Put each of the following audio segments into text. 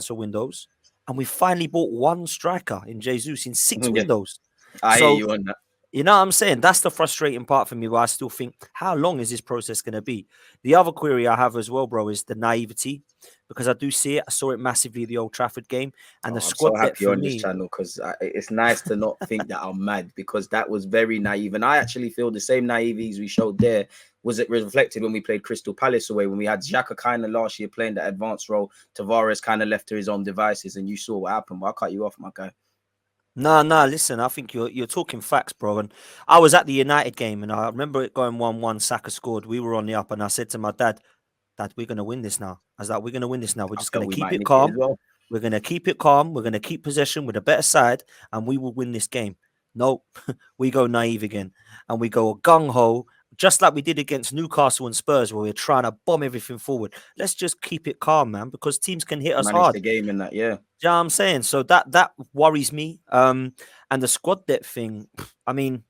windows, and we finally bought one striker in Jesus in 6 Yeah, windows. I hear So you on that. you know what I'm saying? That's the frustrating part for me, where I still think, how long is this process going to be? The other query I have as well, bro, is the naivety, because I do see it. I saw it massively at the Old Trafford game, and the Oh, I'm so squad depth happy for on this me. channel because it's nice to not think that I'm mad, because that was very naive. And I actually feel the same naiveties we showed there was it reflected when we played Crystal Palace away, when we had Xhaka kind of last year playing that advanced role. Tavares kind of left to his own devices, and you saw what happened. But I'll cut you off, my guy. No. Listen, I think you're talking facts, bro. And I was at the United game, and I remember it going 1-1. Saka scored. We were on the up, and I said to my dad, "Dad, we're gonna win this now." I was like, "We're gonna win this now. We're I just felt gonna we keep might it nick it as calm. well. We're gonna keep it calm. We're gonna keep possession with a better side, and we will win this game." No, we go naive again, and we go gung ho, just like we did against Newcastle and Spurs, where we're trying to bomb everything forward. Let's just keep it calm, man, because teams can hit us Managed hard. the game in that, yeah. You know what I'm saying? So that worries me. And the squad depth thing. I mean,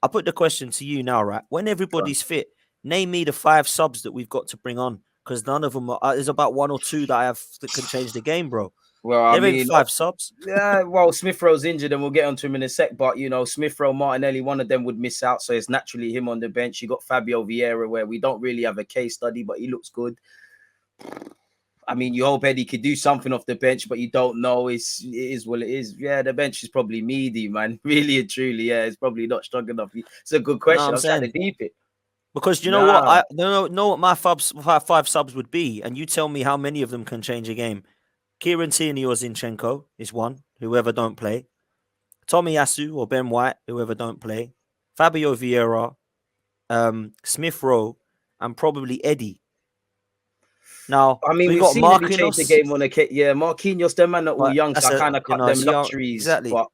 I put the question to you now, right? When Go on. everybody's fit, name me the 5 subs that we've got to bring on, because none of them are. There's about 1 or 2 that I have that can change the game, bro. Well, I There ain't mean, 5 subs. yeah, well, Smith Rowe's injured, and we'll get onto him in a sec. But Smith Rowe, Martinelli, one of them would miss out, so it's naturally him on the bench. You got Fabio Vieira, where we don't really have a case study, but he looks good. I mean, you hope Eddie could do something off the bench, but you don't know. It is what it is. Yeah, the bench is probably meaty, man. Really and truly, yeah, it's probably not strong enough. It's a good You know what question. I'm I'm trying to saying? deep it. Because you know what, Nah, I know what my 5 subs would be, and you tell me how many of them can change a game. Kieran Tierney or Zinchenko is one. Whoever don't play. Tommy Yasu or Ben White, whoever don't play. Fabio Vieira, Smith Rowe, and probably Eddie. Now I mean, we we've got seen Eddie change the Marquinhos, game on a kit. Yeah, Marquinhos, them man are all but young, so that's I kind of cut them luxuries. exactly. But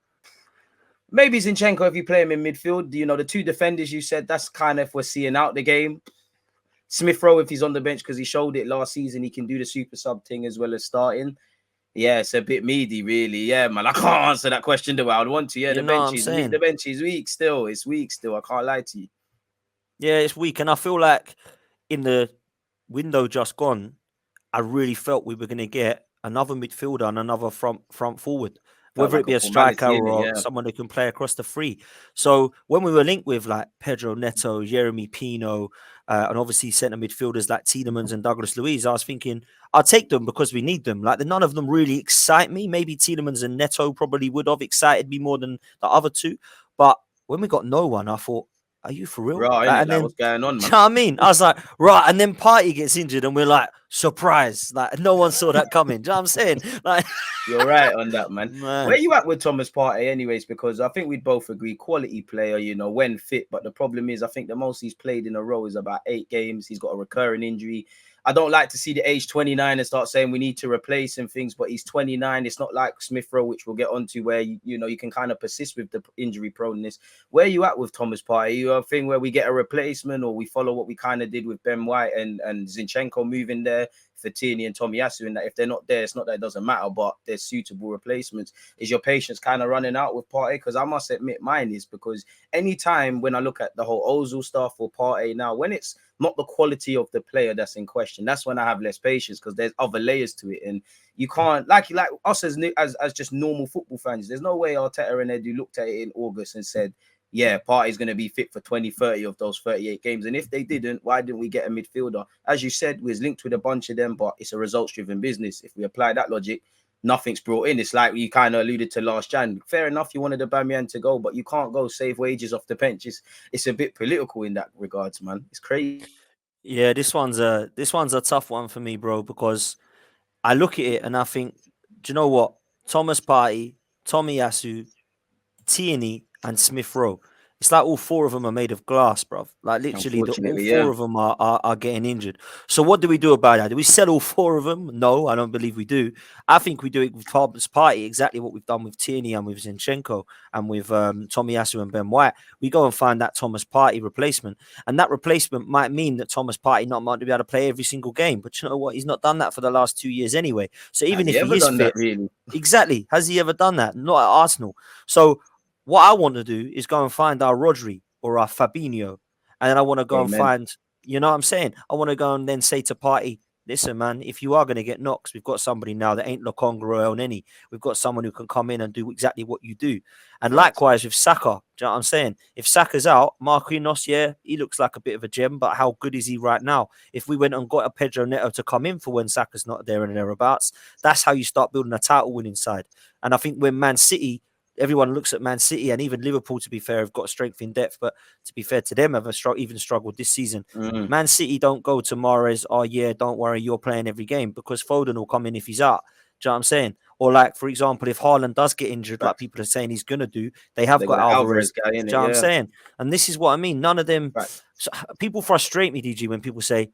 maybe Zinchenko, if you play him in midfield, the 2 defenders you said, that's kind of if we're seeing out the game. Smith Rowe, if he's on the bench, because he showed it last season, he can do the super sub thing as well as starting. Yeah, it's a bit meaty, really. Yeah, man, I can't answer that question the way I would want to. Yeah, You the know what bench I'm is weak. The saying? bench is weak still. It's weak still. I can't lie to you. Yeah, it's weak, and I feel like in the window just gone, I really felt we were going to get another midfielder and another front forward, Felt whether it like a be a striker formality in it. or Yeah, someone who can play across the free. So when we were linked with like Pedro Neto, Jeremy Pino, and obviously centre midfielders like Tielemans and Douglas Luiz, I was thinking I'll take them because we need them. Like none of them really excite me. Maybe Tielemans and Neto probably would have excited me more than the other two. But when we got no one, I thought, are you for real? right, Like, innit? and Like, then what's going on, do you man? know what I mean? I was like, right. And then Party gets injured, and we're like, surprise. Like, no one saw that coming. Do you know what I'm saying? Like, You're right on that, man. Where man. you at with Thomas Partey, anyways? Because I think we'd both agree, quality player, when fit. But the problem is, I think the most he's played in a row is about 8 games. He's got a recurring injury. I don't like to see the age 29 and start saying we need to replace him things, but he's 29. It's not like Smith Rowe, which we'll get onto, where you can kind of persist with the injury proneness. Where you at with Thomas Partey? You a thing where we get a replacement, or we follow what we kind of did with Ben White and Zinchenko moving there for Tierney and Tomiyasu, and that if they're not there, it's not that it doesn't matter, but there's suitable replacements. Is your patience kind of running out with Partey? Because I must admit mine is, because anytime when I look at the whole Ozil stuff or Partey now, when it's not the quality of the player that's in question, that's when I have less patience, because there's other layers to it, and you can't like us as just normal football fans. There's no way Arteta and Edu looked at it in August and said, yeah, Partey's going to be fit for 20, 30 of those 38 games. And if they didn't, why didn't we get a midfielder? As you said, we was linked with a bunch of them, but it's a results-driven business. If we apply that logic, nothing's brought in. It's like you kind of alluded to last Jan. Fair enough, you wanted Aubameyang to go, but you can't go save wages off the bench. It's a bit political in that regards, man. It's crazy. Yeah, this one's a tough one for me, bro, because I look at it and I think, do you know what? Thomas Partey, Tommy Yasu, Tierney, and Smith Rowe. It's like all 4 of them are made of glass, bro. Like literally, all Unfortunately, 4 yeah. of them are getting injured. So what do we do about that? Do we sell all 4 of them? No, I don't believe we do. I think we do it with Thomas Partey, exactly what we've done with Tierney and with Zinchenko and with Tomiyasu and Ben White. We go and find that Thomas Partey replacement, and that replacement might mean that Thomas Partey not might be able to play every single game. But you know what? He's not done that for the last 2 years anyway. So Has even he if he ever is done that, fit, really? exactly, has he ever done that? Not at Arsenal. So what I want to do is go and find our Rodri or our Fabinho. And then I want to go and Amen. find, you know what I'm saying? I want to go and then say to Party, listen, man, if you are going to get knocks, we've got somebody now that ain't Lokonga or El Neni. We've got someone who can come in and do exactly what you do. And Facts. likewise with Saka, do you know what I'm saying? If Saka's out, Marquinhos, yeah, he looks like a bit of a gem, but how good is he right now? If we went and got a Pedro Neto to come in for when Saka's not there and thereabouts, that's how you start building a title winning side. And I think when Man City, everyone looks at Man City and even Liverpool, to be fair, have got strength in depth, but to be fair to them, have even struggled this season. Man City don't go to Mahrez, oh yeah, don't worry, you're playing every game, because Foden will come in if he's out. Do you know what I'm saying? Or like, for example, if Haaland does get injured, like people are saying he's going to do, they have They got got an Alvarez. Alvarez guy in Do it, you know what I'm yeah. saying? And this is what I mean. None of them, so, people frustrate me, DG, when people say,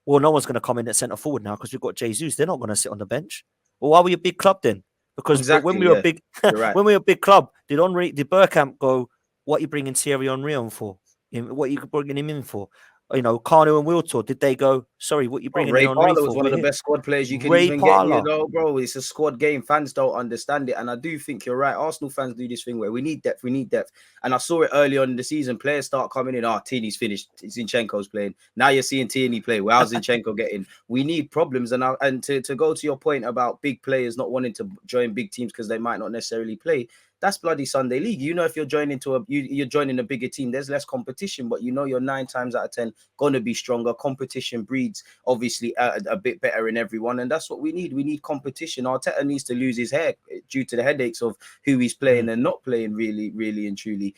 well, no one's going to come in at centre forward now because we've got Jesus. They're not going to sit on the bench. Well, why were you a big club then? Because when Exactly, we were a yeah. big, You're right. when we were a big club, did Bergkamp go, what are you bringing Thierry Henry on for? What are you bringing him in for? You know, Kanu and Wiltor, did they go, sorry, what are you Bro, bringing Ray in Henry Parlour for? was one of the best squad players you could Ray even get, you Parlour. know, bro. It's a squad game. Fans don't understand it. And I do think you're right. Arsenal fans do this thing where we need depth. And I saw it early on in the season. Players start coming in. Tierney's finished. Zinchenko's playing. Now you're seeing Tierney play. Well, how's Zinchenko getting? We need problems. And to go to your point about big players not wanting to join big teams because they might not necessarily play, that's bloody Sunday league. You know, if you're joining you're joining a bigger team, there's less competition, but you know you're 9 times out of 10 going to be stronger. Competition breeds obviously a bit better in everyone, and that's what we need. We need competition. Arteta needs to lose his hair due to the headaches of who he's playing and not playing, really and truly.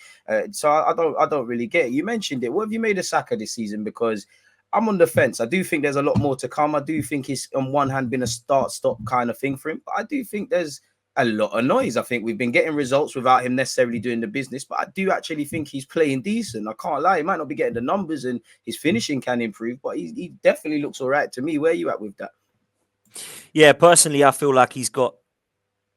So I don't really get it. You mentioned it. What have you made of Saka this season? Because I'm on the fence. I do think there's a lot more to come. I do think it's on one hand been a start-stop kind of thing for him, but I do think there's a lot of noise. I think we've been getting results without him necessarily doing the business, but I do actually think he's playing decent. I can't lie. He might not be getting the numbers and his finishing can improve, but he definitely looks all right to me. Where are you at with that? Yeah, personally, I feel like he's got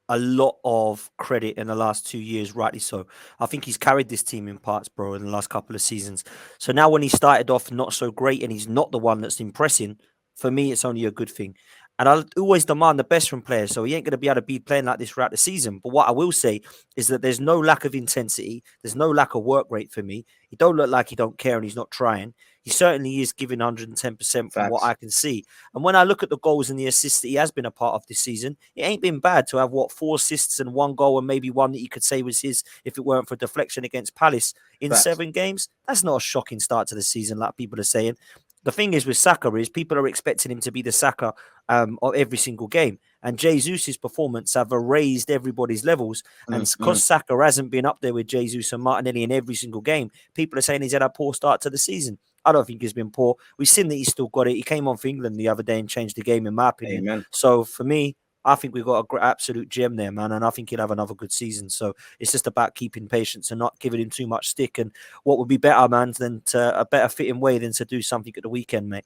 a lot of credit in the last 2 years, rightly so. I think he's carried this team in parts, bro, in the last couple of seasons. So now when he started off not so great and he's not the one that's impressing, for me, it's only a good thing. And I always demand the best from players, so he ain't going to be able to be playing like this throughout the season. But what I will say is that there's no lack of intensity. There's no lack of work rate for me. He don't look like he don't care and he's not trying. He certainly is giving 110% from what I can see. And when I look at the goals and the assists that he has been a part of this season, it ain't been bad to have, 4 assists and 1 goal and maybe one that you could say was his if it weren't for deflection against Palace in 7 games. That's not a shocking start to the season like people are saying. The thing is with Saka is people are expecting him to be the Saka of every single game. And Jesus' performance have raised everybody's levels. And because Saka hasn't been up there with Jesus and Martinelli in every single game, people are saying he's had a poor start to the season. I don't think he's been poor. We've seen that he's still got it. He came on for England the other day and changed the game, in my opinion. Amen. So for me, I think we've got an absolute gem there, man. And I think he'll have another good season. So it's just about keeping patience and not giving him too much stick. And what would be better, man, than a better fitting way than to do something at the weekend, mate.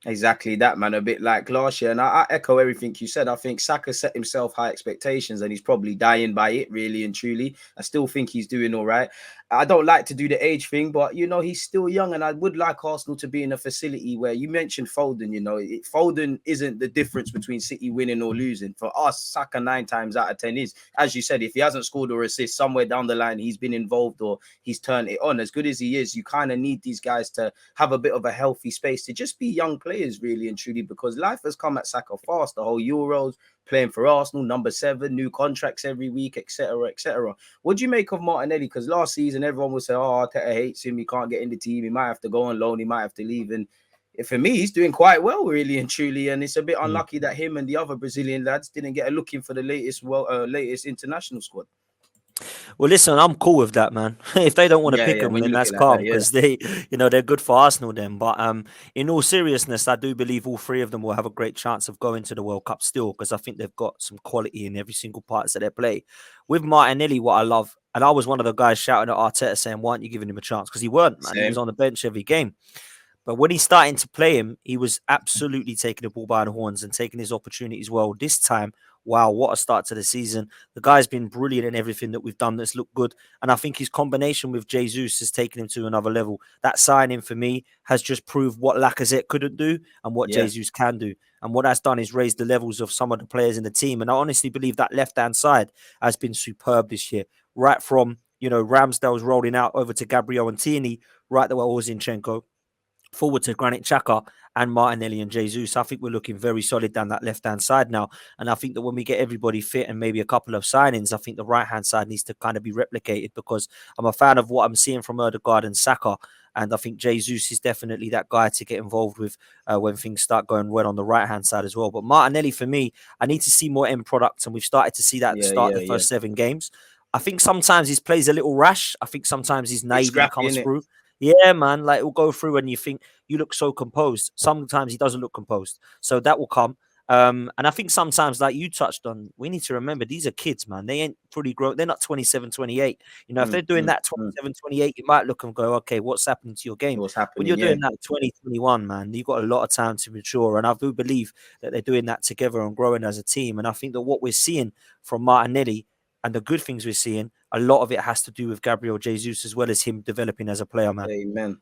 Exactly that, man. A bit like last year. And I echo everything you said. I think Saka set himself high expectations and he's probably dying by it, really and truly. I still think he's doing all right. I don't like to do the age thing, but, you know, he's still young. And I would like Arsenal to be in a facility where you mentioned Foden, you know, Foden isn't the difference between City winning or losing. For us, Saka 9 times out of 10 is. As you said, if he hasn't scored or assist somewhere down the line, he's been involved or he's turned it on. As good as he is, you kind of need these guys to have a bit of a healthy space to just be young players, really and truly, because life has come at Saka fast. The whole Euros, playing for Arsenal, number 7, new contracts every week, etc., etc. What do you make of Martinelli? Because last season, everyone would say, oh, Arteta hates him. He can't get in the team. He might have to go on loan. He might have to leave. And for me, he's doing quite well, really and truly. And it's a bit unlucky that him and the other Brazilian lads didn't get a look in for the latest international squad. Well, listen, I'm cool with that, man. If they don't want to pick them, then that's calm because they're good for Arsenal then. But in all seriousness, I do believe all 3 of them will have a great chance of going to the World Cup still because I think they've got some quality in every single part that they play. With Martinelli, what I love, and I was one of the guys shouting at Arteta saying, why aren't you giving him a chance? Because he weren't, man. He was on the bench every game. But when he's starting to play him, he was absolutely taking the ball by the horns and taking his opportunities well. This time, wow, what a start to the season. The guy's been brilliant in everything that we've done that's looked good. And I think his combination with Jesus has taken him to another level. That signing for me has just proved what Lacazette couldn't do and what Jesus can do. And what that's done is raise the levels of some of the players in the team. And I honestly believe that left-hand side has been superb this year. Right from, Ramsdale's rolling out over to Gabriel and Tierney, right the way to Zinchenko. forward to Granit Xhaka and Martinelli and Jesus. I think we're looking very solid down that left-hand side now. And I think that when we get everybody fit and maybe a couple of signings, I think the right-hand side needs to kind of be replicated, because I'm a fan of what I'm seeing from Odegaard and Saka. And I think Jesus is definitely that guy to get involved with when things start going well on the right-hand side as well. But Martinelli, for me, I need to see more end products. And we've started to see that at the start of the first 7 games. I think sometimes his play's a little rash. I think sometimes his naivety comes through. Yeah, man, like it'll go through and you think you look so composed. Sometimes he doesn't look composed. So that will come. And I think sometimes, like you touched on, we need to remember these are kids, man. They ain't fully grown. They're not 27, 28. You know, if they're doing that 27, 28, you might look and go, okay, what's happening to your game? What's happening? When you're doing that 20, 21, man, you've got a lot of time to mature. And I do believe that they're doing that together and growing as a team. And I think that what we're seeing from Martinelli and the good things we're seeing, a lot of it has to do with Gabriel Jesus as well as him developing as a player, man. Amen.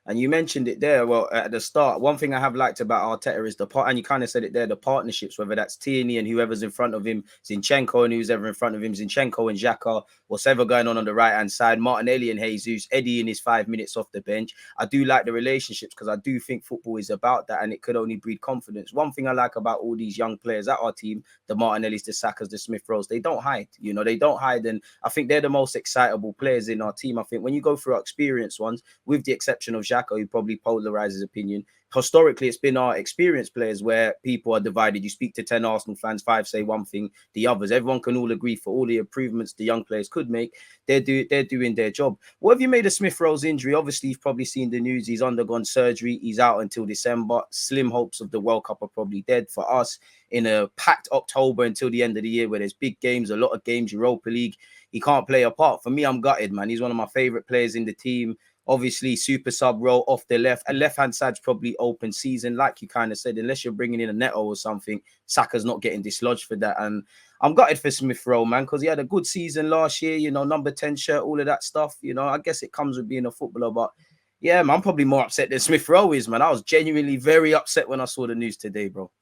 And you mentioned it there. Well, at the start, one thing I have liked about Arteta is and you kind of said it there, the partnerships, whether that's Tierney and whoever's in front of him, Zinchenko, and who's ever in front of him, Zinchenko and Xhaka, whatever going on the right-hand side, Martinelli and Jesus, Eddie in his 5 minutes off the bench. I do like the relationships because I do think football is about that, and it could only breed confidence. One thing I like about all these young players at our team, the Martinellis, the Sakas, the Smith Rowes, they don't hide. You know, they don't hide, and I think they're the most excitable players in our team. I think when you go through our experienced ones, with the exception of Xhaka, who probably polarizes opinion, historically it's been our experienced players where people are divided. You speak to 10 Arsenal fans, 5 say one thing, the others, everyone can all agree for all the improvements the young players could make, they're doing their job. What have you made of Smith Rowe's injury? Obviously, you've probably seen the news. He's undergone surgery. He's out until December. Slim hopes of the World Cup are probably dead for us in a packed October until the end of the year where there's big games, a lot of games, Europa League. He can't play a part. For me, I'm gutted, man. He's one of my favorite players in the team. Obviously, super sub role off the left. And left-hand side's probably open season. Like you kind of said, unless you're bringing in a Neto or something, Saka's not getting dislodged for that. And I'm gutted for Smith Rowe, man, because he had a good season last year, you know, number 10 shirt, all of that stuff. You know, I guess it comes with being a footballer. But, yeah, man, I'm probably more upset than Smith Rowe is, man. I was genuinely very upset when I saw the news today, bro.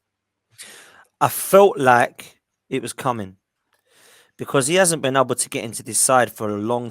I felt like it was coming because he hasn't been able to get into this side for a long